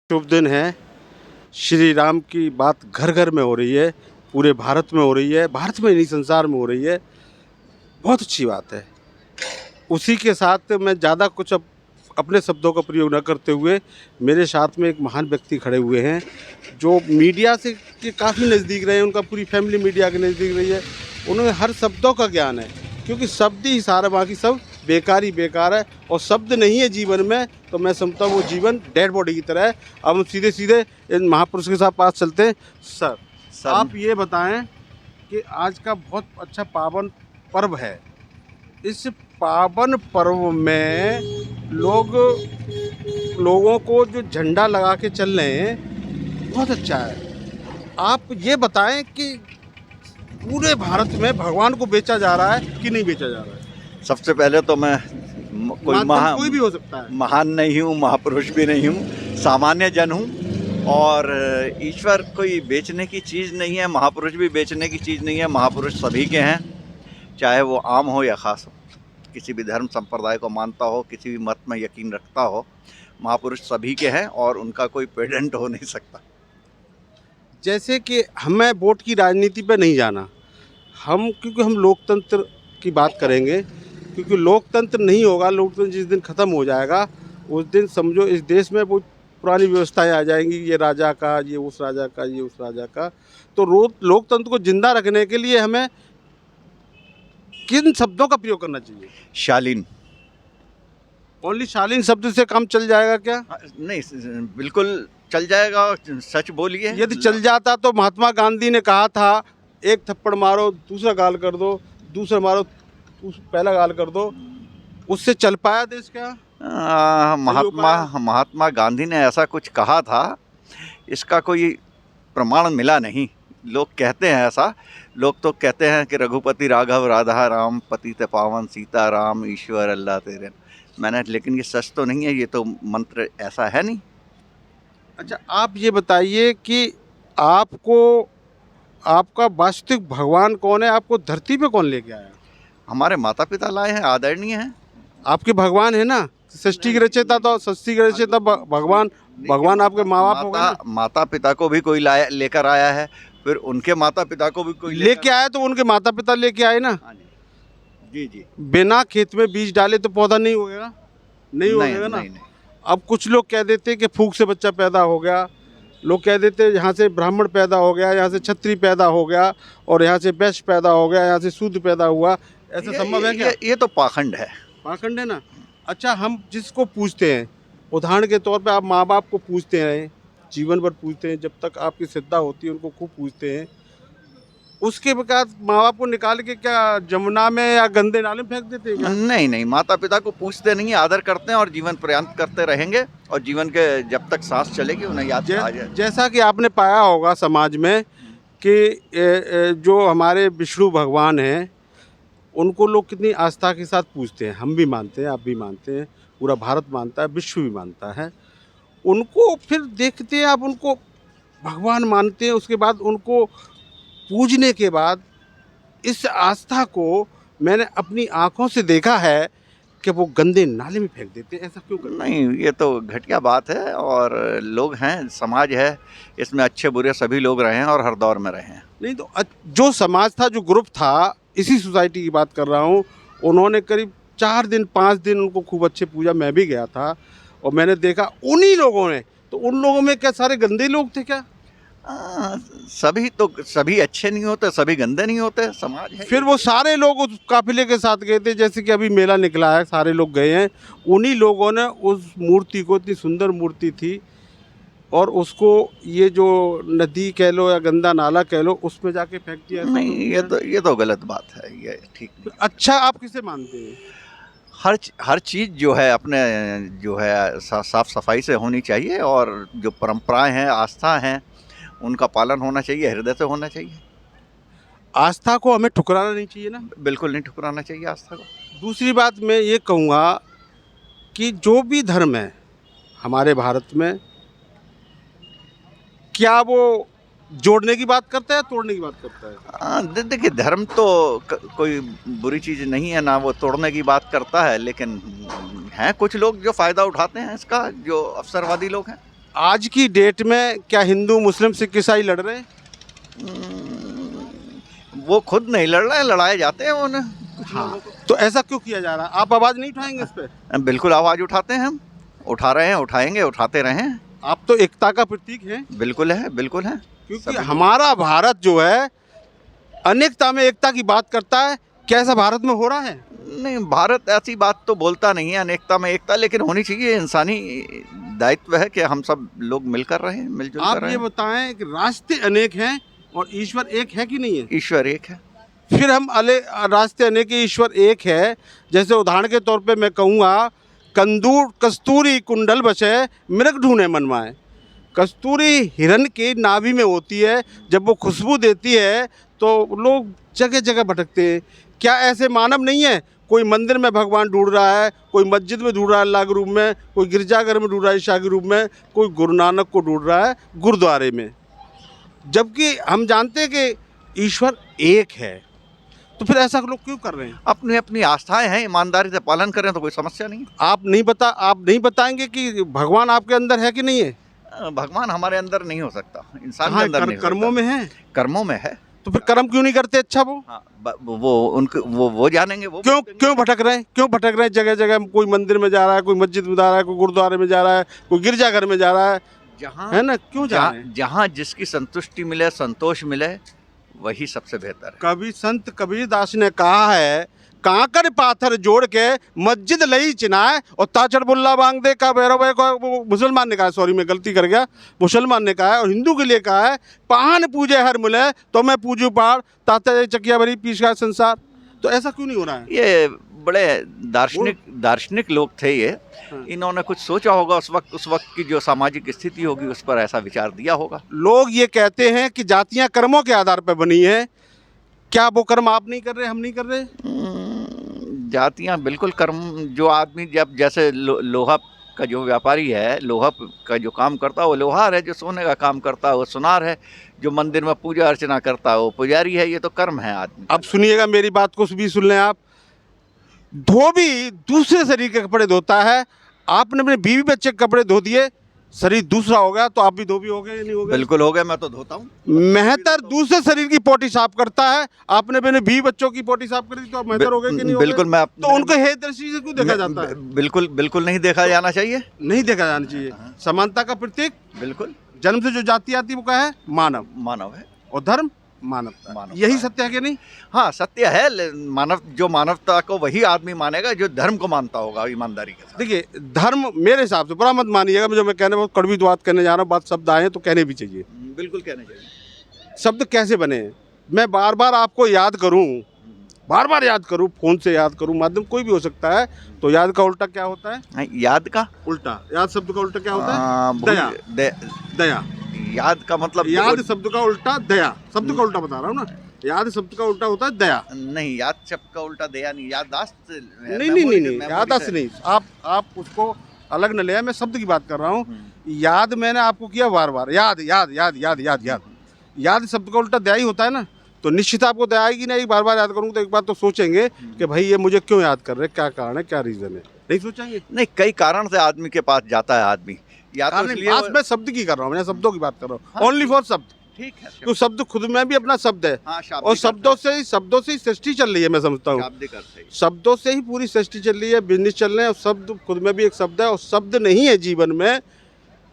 शुभ दिन है। श्री राम की बात घर घर में हो रही है, पूरे भारत में हो रही है, भारत में नहीं संसार में हो रही है। बहुत अच्छी बात है। उसी के साथ मैं ज़्यादा कुछ अब अपने शब्दों का प्रयोग न करते हुए, मेरे साथ में एक महान व्यक्ति खड़े हुए हैं जो मीडिया से के काफ़ी नज़दीक रहे हैं। उनका पूरी फैमिली मीडिया के नज़दीक रही है। उन्हें हर शब्दों का ज्ञान है, क्योंकि शब्द ही सारा, बाकी सब बेकार ही बेकार है। और शब्द नहीं है जीवन में तो मैं समझता हूँ वो जीवन डेड बॉडी की तरह है। अब हम सीधे सीधे इन महापुरुष के साथ पास चलते हैं। सर, आप ये बताएं कि आज का बहुत अच्छा पावन पर्व है। इस पावन पर्व में लोगों को जो झंडा लगा के चल रहे हैं, बहुत अच्छा है। आप ये बताएं कि पूरे भारत में भगवान को बेचा जा रहा है कि नहीं बेचा जा रहा है? सबसे पहले तो मैं कोई भी हो सकता है, महान नहीं हूँ, महापुरुष भी नहीं हूँ, सामान्य जन हूँ। और ईश्वर कोई बेचने की चीज़ नहीं है, महापुरुष भी बेचने की चीज़ नहीं है। महापुरुष सभी के हैं, चाहे वो आम हो या ख़ास हो, किसी भी धर्म संप्रदाय को मानता हो, किसी भी मत में यकीन रखता हो, महापुरुष सभी के हैं और उनका कोई पेडेंट हो नहीं सकता। जैसे कि हमें वोट की राजनीति पे नहीं जाना, क्योंकि हम लोकतंत्र की बात करेंगे। क्योंकि लोकतंत्र नहीं होगा, लोकतंत्र जिस दिन ख़त्म हो जाएगा उस दिन समझो इस देश में वो पुरानी व्यवस्थाएं आ जाएंगी, ये राजा का, ये उस राजा का, ये उस राजा का। तो लोकतंत्र को जिंदा रखने के लिए हमें किन शब्दों का प्रयोग करना चाहिए? शालीन। ओनली शालीन शब्द से काम चल जाएगा क्या? नहीं, बिल्कुल चल जाएगा। सच बोलिए। यदि चल जाता तो महात्मा गांधी ने कहा था, एक थप्पड़ मारो दूसरा गाल कर दो, दूसरा मारो पहला गाल कर दो। उससे चल पाया देश क्या? महात्मा गांधी ने ऐसा कुछ कहा था, इसका कोई प्रमाण मिला नहीं। लोग कहते हैं ऐसा, लोग तो कहते हैं कि रघुपति राघव राधा राम पतित पावन सीता राम ईश्वर अल्लाह तेरे। लेकिन ये सच तो नहीं है, ये तो मंत्र ऐसा है नहीं। अच्छा, आप ये बताइए कि आपका वास्तविक भगवान कौन है? आपको धरती पे कौन लेके आया? हमारे माता पिता लाए हैं, आदरणीय हैं। आपके भगवान है ना? सृष्टि के रचयिता तो सृष्टि के रचयिता भगवान आपके माँ बाप हो गए ना? माता पिता को भी कोई लेकर आया है, फिर उनके माता पिता को भी कोई लेके आया, तो उनके माता पिता लेके आए ना? जी जी। बिना खेत में बीज डाले तो पौधा नहीं होगा, नहीं होगा ना? नहीं। अब कुछ लोग कह देते कि फूंक से बच्चा पैदा हो गया, लोग कह देते यहाँ से ब्राह्मण पैदा हो गया, यहाँ से क्षत्रिय पैदा हो गया, और यहाँ से वैश्य पैदा हो गया, यहाँ से शूद्र पैदा हुआ। ऐसा संभव है क्या? ये तो पाखंड है। पाखंड है ना? अच्छा, हम जिसको पूछते हैं, उदाहरण के तौर पे आप माँ बाप को पूछते हैं, जीवन भर पूछते हैं, जब तक आपकी श्रद्धा होती है उनको खूब पूछते हैं। उसके बाद माँ बाप को निकाल के क्या जमुना में या गंदे नाले में फेंक देते हैं क्या? नहीं, माता पिता को पूछते नहीं, आदर करते हैं और जीवन पर्यंत करते रहेंगे। और जीवन के जब तक सांस चलेगी उन्हें याद आ जाए। जैसा कि आपने पाया होगा समाज में कि जो हमारे विष्णु भगवान हैं, उनको लोग कितनी आस्था के साथ पूछते हैं। हम भी मानते हैं, आप भी मानते हैं, पूरा भारत मानता है, विश्व भी मानता है। उनको फिर देखते हैं, आप उनको भगवान मानते हैं, उसके बाद उनको पूजने के बाद इस आस्था को मैंने अपनी आंखों से देखा है कि वो गंदे नाले में फेंक देते हैं। ऐसा क्यों करते? नहीं, ये तो घटिया बात है। और लोग हैं, समाज है, इसमें अच्छे बुरे सभी लोग रहे हैं और हर दौर में रहे हैं। नहीं तो जो समाज था, जो ग्रुप था, इसी सोसाइटी की बात कर रहा हूँ, उन्होंने करीब 4 दिन 5 दिन उनको खूब अच्छे पूजा। मैं भी गया था और मैंने देखा उन्हीं लोगों ने, तो उन लोगों में क्या सारे गंदे लोग थे क्या? सभी अच्छे नहीं होते, सभी गंदे नहीं होते, समाज है। फिर वो सारे लोग उस काफिले के साथ गए थे, जैसे कि अभी मेला निकला है, सारे लोग गए हैं। उन्हीं लोगों ने उस मूर्ति को, इतनी सुंदर मूर्ति थी, और उसको ये जो नदी कह लो या गंदा नाला कह लो, उसमें जाके फेंक दिया। नहीं, ये तो गलत बात है, ये ठीक नहीं। अच्छा, आप किसे मानते हैं? हर चीज़ जो है अपने जो है साफ सफाई से होनी चाहिए, और जो परंपराएं हैं, आस्था हैं, उनका पालन होना चाहिए, हृदय से होना चाहिए। आस्था को हमें ठुकराना नहीं चाहिए ना? बिल्कुल नहीं ठुकराना चाहिए आस्था को। दूसरी बात मैं ये कहूँगा कि जो भी धर्म है हमारे भारत में, क्या वो जोड़ने की बात करता है, तोड़ने की बात करता है? देखिए, धर्म तो कोई बुरी चीज़ नहीं है, ना वो तोड़ने की बात करता है। लेकिन हैं कुछ लोग जो फ़ायदा उठाते हैं इसका, जो अवसरवादी लोग हैं। आज की डेट में क्या हिंदू मुस्लिम सिख ईसाई लड़ रहे हैं? वो खुद नहीं लड़ रहे हैं, लड़ाए जाते हैं उन्हें कुछ लोगों हाँ, तो ऐसा क्यों किया जा रहा है? आप आवाज़ नहीं उठाएंगे इस पे? को। बिल्कुल आवाज़ उठाते हैं हम, उठा रहे हैं, उठाएंगे, उठाते रहें। आप तो एकता का प्रतीक हैं, बिल्कुल है, बिल्कुल है। क्योंकि सभी- हमारा भारत जो है अनेकता में एकता की बात करता है। क्या ऐसा भारत में हो रहा है? नहीं, भारत ऐसी बात तो बोलता नहीं है, अनेकता में एकता, लेकिन होनी चाहिए। इंसानी दायित्व है कि हम सब लोग मिलकर रहें, मिलजुल कर आप ये रहें। बताएं कि रास्ते अनेक हैं और ईश्वर एक है कि नहीं है? ईश्वर एक है। फिर हम रास्ते अनेक हैं, ईश्वर एक है। जैसे उदाहरण के तौर पे मैं कहूँगा, कस्तूरी कुंडल बचे मृग ढूंढे मनमाए। कस्तूरी हिरन की नाभि में होती है, जब वो खुशबू देती है तो लोग जगह जगह भटकते हैं। क्या ऐसे मानव नहीं है? कोई मंदिर में भगवान ढूंढ रहा है, कोई मस्जिद में ढूंढ रहा है अल्लाह के रूप में, कोई गिरजाघर में ढूंढ रहा है ईशा के रूप में, कोई गुरु नानक को ढूंढ रहा है गुरुद्वारे में। जबकि हम जानते हैं कि ईश्वर एक है, तो फिर ऐसा लोग क्यों कर रहे हैं? अपनी अपनी आस्थाएं हैं, ईमानदारी से पालन करें तो कोई समस्या नहीं। आप नहीं बताएंगे कि भगवान आपके अंदर है कि नहीं है? भगवान हमारे अंदर नहीं हो सकता, इंसान कहाँ के है? अंदर नहीं हो कर्मों सकता। में है। कर्मों में है। तो फिर कर्म क्यों नहीं करते? अच्छा वो हाँ, वो उनके वो जानेंगे, वो क्यों भटक रहे हैं? क्यों भटक रहे हैं जगह जगह? कोई मंदिर में जा रहा है, कोई मस्जिद में जा रहा है, कोई गुरुद्वारे में जा रहा है, कोई गिरजाघर में जा रहा है, जहाँ है ना? क्यों जा रहे हैं? जहाँ जिसकी संतुष्टि मिले, संतोष मिले, वही सबसे बेहतर है। कभी संत कबीरदास ने कहा है, कांकर पाथर जोड़ के मस्जिद लई चिनाए और ताचड़ बुल्ला बांग दे का भैरव है को। वो मुसलमान ने कहा है, सॉरी मैं गलती कर गया, मुसलमान ने कहा है। और हिंदू के लिए कहा है, पान पूजे हर मिले तो मैं पूजू पहाड़, ताते चकिया भरी पीस का संसार। तो ऐसा क्यों नहीं हो रहा है? ये बड़े दार्शनिक लोग थे ये। हाँ। इन्होंने कुछ सोचा होगा उस वक्त की जो सामाजिक स्थिति होगी, उस पर ऐसा विचार दिया होगा। लोग ये कहते हैं कि जातियां कर्मों के आधार पर बनी हैं। क्या वो कर्म आप नहीं कर रहे, हम नहीं कर रहे? जातियां बिल्कुल कर्म, जो आदमी जब जैसे लोहा का जो व्यापारी है, लोहा का जो काम करता है वो लोहार है, जो सोने का काम करता है वो सुनार है, जो मंदिर में पूजा अर्चना करता है वो पुजारी है। ये तो कर्म है आदमी। अब सुनिएगा, मेरी बात को भी सुन लें आप। धोबी दूसरे शरीर के कपड़े धोता है। आपने अपने बीवी बच्चे के कपड़े धो दिए, शरीर दूसरा हो गया, तो आप भी धोबी हो गए या नहीं हो गए? बिल्कुल हो गया, मैं तो धोता हूँ। मेहतर दूसरे शरीर की पोटी साफ करता है, आपने अपने बीवी बच्चों की पोटी साफ कर दी, तो आप मेहतर हो गए कि नहीं हो गए? बिल्कुल। मैं तो उनको हे दृष्टि से क्यों देखा जाता है? बिल्कुल नहीं देखा जाना चाहिए। नहीं देखा जाना चाहिए। समानता का प्रतीक बिल्कुल जन्म से जो जाति आती है वो क्या है? मानव। मानव है और धर्म मानवता। मानवता यही है। सत्य है कि नहीं? हाँ, सत्य है। जो मानवता को वही आदमी मानेगा जो धर्म को मानता होगा ईमानदारी के साथ। देखिए, धर्म मेरे हिसाब से, बुरा मत मानिएगा, जो मैं कहने बहुत कड़वी बात करने जा रहा हूँ, बात शब्द आए हैं तो कहने भी चाहिए। बिल्कुल कहना चाहिए। शब्द कैसे बने हैं? मैं बार बार आपको याद करूं, बार बार याद करूं, फोन से याद करूं, माध्यम कोई भी हो सकता है, तो याद का उल्टा क्या होता है? याद का उल्टा, याद शब्द का उल्टा क्या होता हाँ, है? दया। दया। याद का मतलब याद शब्द का उल्टा दया, शब्द का उल्टा बता रहा हूँ ना। याद शब्द का उल्टा होता है दया। नहीं, याद शब्द का उल्टा दया नहीं, याददाश्त। नहीं, याददाश्त नहीं। आप उसको अलग न ले, मैं शब्द की बात कर रहा हूँ। याद मैंने आपको किया बार बार, याद याद याद याद याद याद। याद शब्द का उल्टा दया ही होता है ना। तो निश्चित आपको दया आएगी नहीं। बार बार याद करूँगा तो एक बार तो सोचेंगे कि भाई ये मुझे क्यों याद कर रहे, क्या कारण है, क्या रीज़न है? नहीं सोचेंगे? नहीं, कई कारण से आदमी के पास जाता है आदमी। या तो इसलिए मैं शब्द की कर रहा हूँ, मैं शब्दों की बात कर रहा हूँ। ओनली फॉर शब्द। ठीक है, तो शब्द खुद में भी अपना शब्द है। हाँ, और शब्दों से ही सृष्टि चल रही है, मैं समझता हूँ। शाब्दिक अर्थ है। शब्दों से ही पूरी सृष्टि चल रही है, बिजनेस चल रहे हैं। और शब्द खुद में भी एक शब्द है, और शब्द नहीं है जीवन में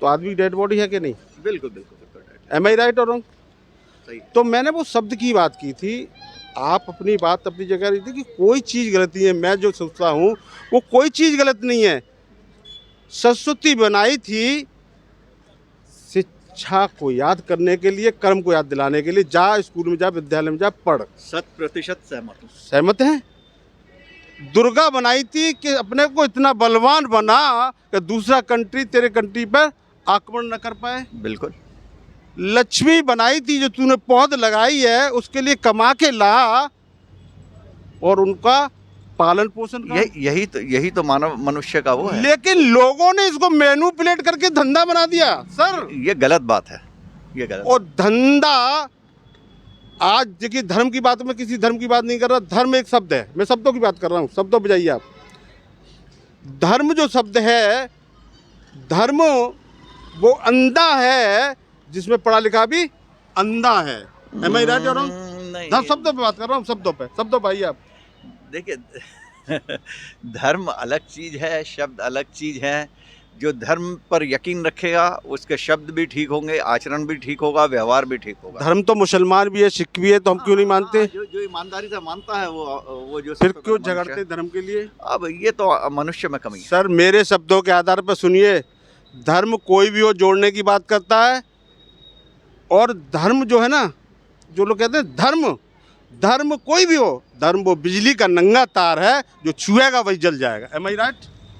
तो आदमी डेड बॉडी है कि नहीं? बिल्कुल। एम आई राइट और रॉन्ग? सही। तो मैंने वो शब्द की बात की थी। आप अपनी बात अपनी जगह रही थी कि कोई चीज़ गलत नहीं है। मैं जो सोचता हूँ वो कोई चीज़ गलत नहीं है। सरस्वती बनाई थी शिक्षा को याद करने के लिए, कर्म को याद दिलाने के लिए। जा स्कूल में जा, विद्यालय में जा, पढ़। 100% सहमत हूँ। सहमत हैं? दुर्गा बनाई थी कि अपने को इतना बलवान बना कि दूसरा कंट्री तेरे कंट्री पर आक्रमण न कर पाए। बिल्कुल। लक्ष्मी बनाई थी, जो तूने पौध लगाई है उसके लिए कमा के ला और उनका पालन पोषण कर। यही तो मानव मनुष्य का वो है। लेकिन लोगों ने इसको मैनिपुलेट करके धंधा बना दिया सर। ये गलत बात है, ये गलत। और धंधा, आज देखिए, धर्म की बात में किसी धर्म की बात नहीं कर रहा। धर्म एक शब्द है, मैं शब्दों की बात कर रहा हूँ। शब्दों पे जाइए आप। धर्म जो शब्द है, धर्म वो अंधा है जिसमें पढ़ा लिखा भी अंधा है। एम आई राइट और नहीं, शब्दों पे बात कर रहा हूँ, शब्दों पे आइए आप। देखिए धर्म अलग चीज़ है, शब्द अलग चीज़ है। जो धर्म पर यकीन रखेगा उसके शब्द भी ठीक होंगे, आचरण भी ठीक होगा, व्यवहार भी ठीक होगा। धर्म तो मुसलमान भी है, सिख भी है, तो हम क्यों नहीं मानते? जो ईमानदारी से मानता है वो जो फिर सबसे क्यों बड़ा मनुष्य झगड़ते धर्म के लिए? है। अब ये तो मनुष्य में कमी है। सर मेरे शब्दों के आधार पर सुनिए, धर्म कोई भी हो जोड़ने की बात करता है। और धर्म जो है ना, जो लोग कहते हैं धर्म कोई भी हो, धर्म वो बिजली का नंगा तार है, जो छुएगा वही जल जाएगा। एम आई राइट?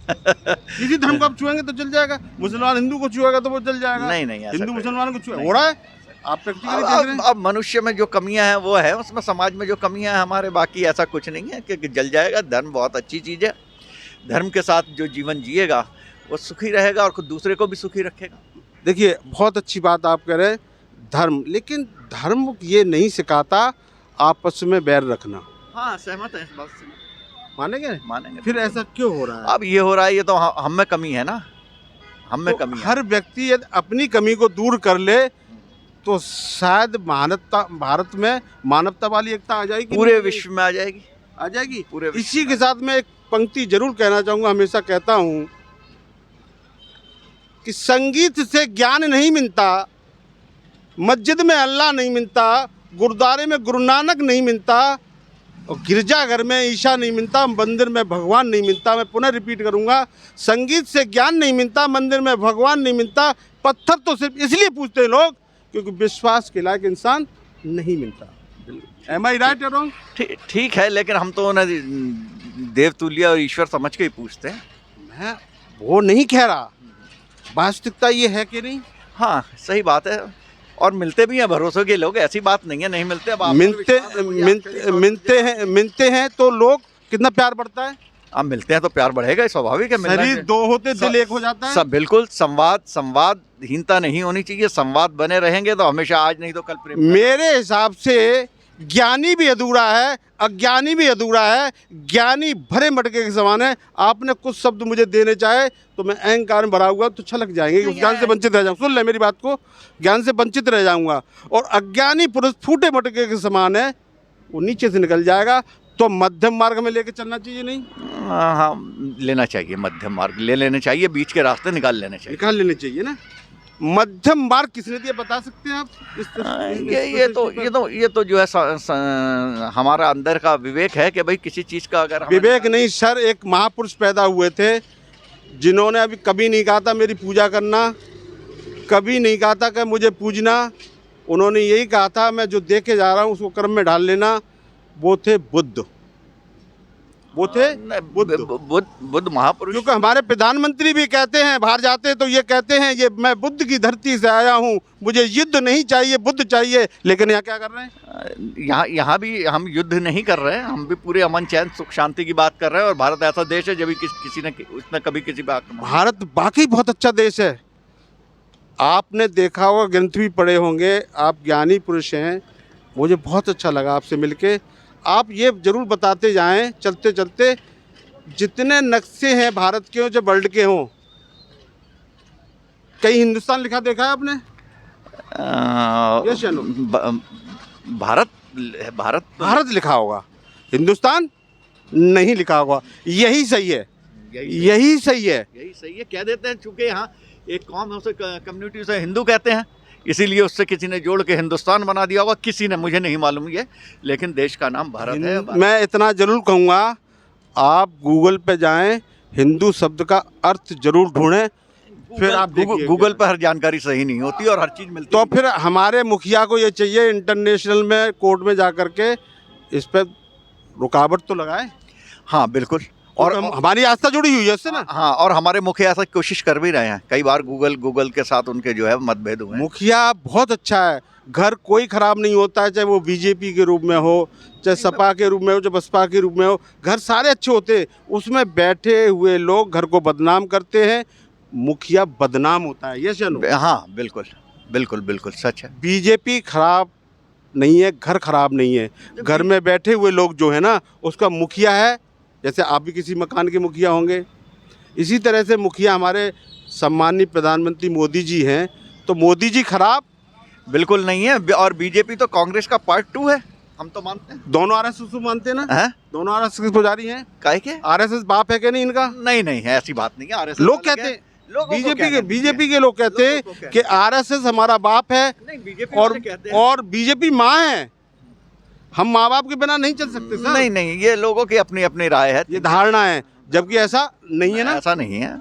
किसी धर्म को आप छुएंगे तो जल जाएगा, मुसलमान हिंदू को छुएगा तो वो जल जाएगा। नहीं, ऐसा हिंदू कोई मुसलमान को छुए हो रहा है, आप प्रैक्टिकली देख रहे हैं। अब मनुष्य में जो कमियां हैं वो है, उसमें समाज में जो कमियां हैं हमारे, बाकी ऐसा कुछ नहीं है कि जल जाएगा। धर्म बहुत अच्छी चीज़ है। धर्म के साथ जो जीवन जिएगा वो सुखी रहेगा और खुद दूसरे को भी सुखी रखेगा। देखिए बहुत अच्छी बात आप कह रहे हैं, धर्म, लेकिन धर्म ये नहीं सिखाता आपस में बैर रखना। हाँ, सहमत है इस बात से। मानेंगे? मानेंगे। फिर ऐसा क्यों हो रहा है? अब ये हो रहा है, ये तो हम में कमी है ना, हम में तो कमी है। हर व्यक्ति यदि अपनी कमी को दूर कर ले तो शायद भारत में मानवता वाली एकता आ जाएगी, पूरे विश्व में आ जाएगी, आ जाएगी। पूरे विश्व इसी में। के साथ मैं एक पंक्ति जरूर कहना चाहूँगा, हमेशा कहता हूँ कि संगीत से ज्ञान नहीं मिलता, मस्जिद में अल्लाह नहीं मिलता, गुरुद्वारे में गुरु नानक नहीं मिलता, और गिरजाघर में ईशा नहीं मिलता, मंदिर में भगवान नहीं मिलता। मैं पुनः रिपीट करूंगा, संगीत से ज्ञान नहीं मिलता, मंदिर में भगवान नहीं मिलता। पत्थर तो सिर्फ इसलिए पूछते हैं लोग क्योंकि विश्वास के लायक इंसान नहीं मिलता। एम आई राइट और रॉन्ग? ठीक है, लेकिन हम तो उन्हें देवतुल्य और ईश्वर समझ के ही पूछते हैं। मैं वो नहीं कह रहा, वास्तविकता ये है कि नहीं? हाँ, सही बात है। और मिलते भी हैं भरोसे के लोग, ऐसी बात नहीं है नहीं मिलते। अब मिलते हैं तो लोग कितना प्यार बढ़ता है। आप मिलते हैं तो प्यार बढ़ेगा, स्वाभाविक है। शरीर दो होते दिल एक हो जाता है। सब बिल्कुल। संवादहीनता नहीं होनी चाहिए, संवाद बने रहेंगे तो हमेशा, आज नहीं तो कल प्रेम। मेरे हिसाब से ज्ञानी भी अधूरा है, अज्ञानी भी अधूरा है। ज्ञानी भरे मटके के समान है। आपने कुछ शब्द मुझे देने चाहे तो मैं अहंकार में भरा हुआ तो छलक जाएंगे, उस ज्ञान से वंचित रह जाऊंगा। सुन ले मेरी बात को, ज्ञान से वंचित रह जाऊंगा। और अज्ञानी पुरुष फूटे मटके के समान है, वो नीचे से निकल जाएगा। तो मध्यम मार्ग में लेके चलना चाहिए नहीं? हाँ, लेना चाहिए, मध्यम मार्ग ले लेने चाहिए, बीच के रास्ते निकाल लेने चाहिए। निकाल लेने चाहिए ना। मध्यम मार्ग किसने दिया बता सकते हैं आप? ये तो जो है हमारा अंदर का विवेक है कि भाई किसी चीज़ का अगर विवेक नहीं सर, एक महापुरुष पैदा हुए थे जिन्होंने अभी कभी नहीं कहा था मेरी पूजा करना, कभी नहीं कहा था कि मुझे पूजना। उन्होंने यही कहा था मैं जो देखे जा रहा हूँ उसको कर्म में ढाल लेना। वो थे बुद्ध, वो थे बुद्ध महापुरुष। क्योंकि हमारे प्रधानमंत्री भी कहते हैं, बाहर जाते तो ये कहते हैं ये मैं बुद्ध की धरती से आया हूँ, मुझे युद्ध नहीं चाहिए, बुद्ध चाहिए। लेकिन यहाँ क्या कर रहे हैं? यहाँ भी हम युद्ध नहीं कर रहे हैं, हम भी पूरे अमन चैन सुख शांति की बात कर रहे हैं। और भारत ऐसा देश है जब किसी ने उसने कभी किसी पे आक्रमण। भारत वाकई बहुत अच्छा देश है। आपने देखा होगा, ग्रंथ भी पढ़े होंगे, आप ज्ञानी पुरुष हैं। मुझे बहुत अच्छा लगा आपसे मिलके। आप ये जरूर बताते जाएं चलते चलते, जितने नक्शे हैं भारत के हों, जो वर्ल्ड के हों, कहीं हिंदुस्तान लिखा देखा है आपने? भारत लिखा होगा, हिंदुस्तान नहीं लिखा होगा। यही सही है, यही सही है। कह देते हैं, चूंकि यहाँ एक कौम है, उसे कम्युनिटी से हिंदू कहते हैं, इसीलिए उससे किसी ने जोड़ के हिंदुस्तान बना दिया होगा। किसी ने, मुझे नहीं मालूम ये, लेकिन देश का नाम भारत है। मैं इतना जरूर कहूँगा, आप गूगल पे जाएं, हिंदू शब्द का अर्थ जरूर ढूंढें, फिर आप गूगल पर हर जानकारी सही नहीं होती और हर चीज़ मिलती। तो फिर हमारे मुखिया को ये चाहिए इंटरनेशनल में कोर्ट में जा कर के इस पर रुकावट तो लगाए। हाँ बिल्कुल। और हमारी आस्था जुड़ी हुई है इससे ना। हाँ, और हमारे मुखिया ऐसा कोशिश कर भी रहे हैं। कई बार गूगल के साथ उनके जो है मतभेद हुए हैं। मुखिया बहुत अच्छा है, घर कोई खराब नहीं होता है, चाहे वो बीजेपी के रूप में हो, चाहे सपा के रूप में हो, चाहे बसपा के रूप में हो, घर सारे अच्छे होते हैं। उसमें बैठे हुए लोग घर को बदनाम करते हैं, मुखिया बदनाम होता है। यस या नो? हाँ बिल्कुल बिल्कुल बिल्कुल सच है। बीजेपी खराब नहीं है, घर खराब नहीं है। घर में बैठे हुए लोग जो है ना, उसका मुखिया है। जैसे आप भी किसी मकान के मुखिया होंगे, इसी तरह से मुखिया हमारे सम्मानीय प्रधानमंत्री मोदी जी हैं, तो मोदी जी खराब, बिल्कुल नहीं है। और बीजेपी तो कांग्रेस का पार्ट 2 है, हम तो मानते हैं। दोनों आरएसएस को मानते हैं ना, हैं? दोनों आरएसएस के पुजारी हैं। काहे के? आरएसएस बाप है क्या नहीं इनका? नहीं नहीं है, ऐसी बात नहीं है। आरएसएस लोग अलग है। कहते हैं, लोगों को बीजेपी क्या के कहना बीजेपी चाहिए? के लोग कहते लोगों को हैं क्या कि आरएसएस हमारा बाप है नहीं, बीजेपी और वाले कहते हैं। और बीजेपी माँ है, हम माँ बाप के बिना नहीं चल सकते सर। नहीं नहीं, ये लोगों की अपनी अपनी राय है। ये धारणा है, जबकि ऐसा नहीं है ना। ऐसा नहीं है।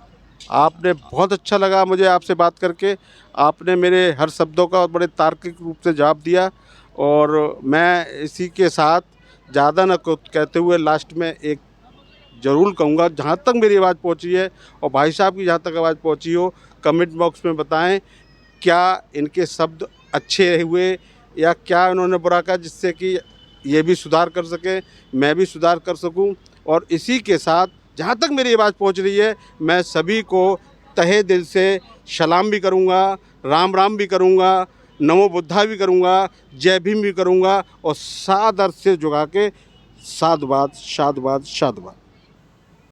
आपने बहुत अच्छा लगा मुझे आपसे बात करके, आपने मेरे हर शब्दों का बड़े तार्किक रूप से जवाब दिया, और मैं इसी के साथ ज़्यादा न कुछ कहते हुए लास्ट में एक ज़रूर कहूँगा, जहाँ तक मेरी आवाज़ पहुँची है और भाई साहब की जहाँ तक आवाज़ पहुँची हो, कमेंट बॉक्स में बताएं क्या इनके शब्द अच्छे हुए या क्या इन्होंने बुरा कहा, जिससे कि ये भी सुधार कर सकें, मैं भी सुधार कर सकूं। और इसी के साथ जहाँ तक मेरी आवाज़ पहुँच रही है, मैं सभी को तहे दिल से सलाम भी करूँगा, राम राम भी करूँगा, नमो बुद्धा भी करूँगा, जय भीम भी करूँगा, और सादर से झुका के साधुवाद साधुवाद साधुवाद।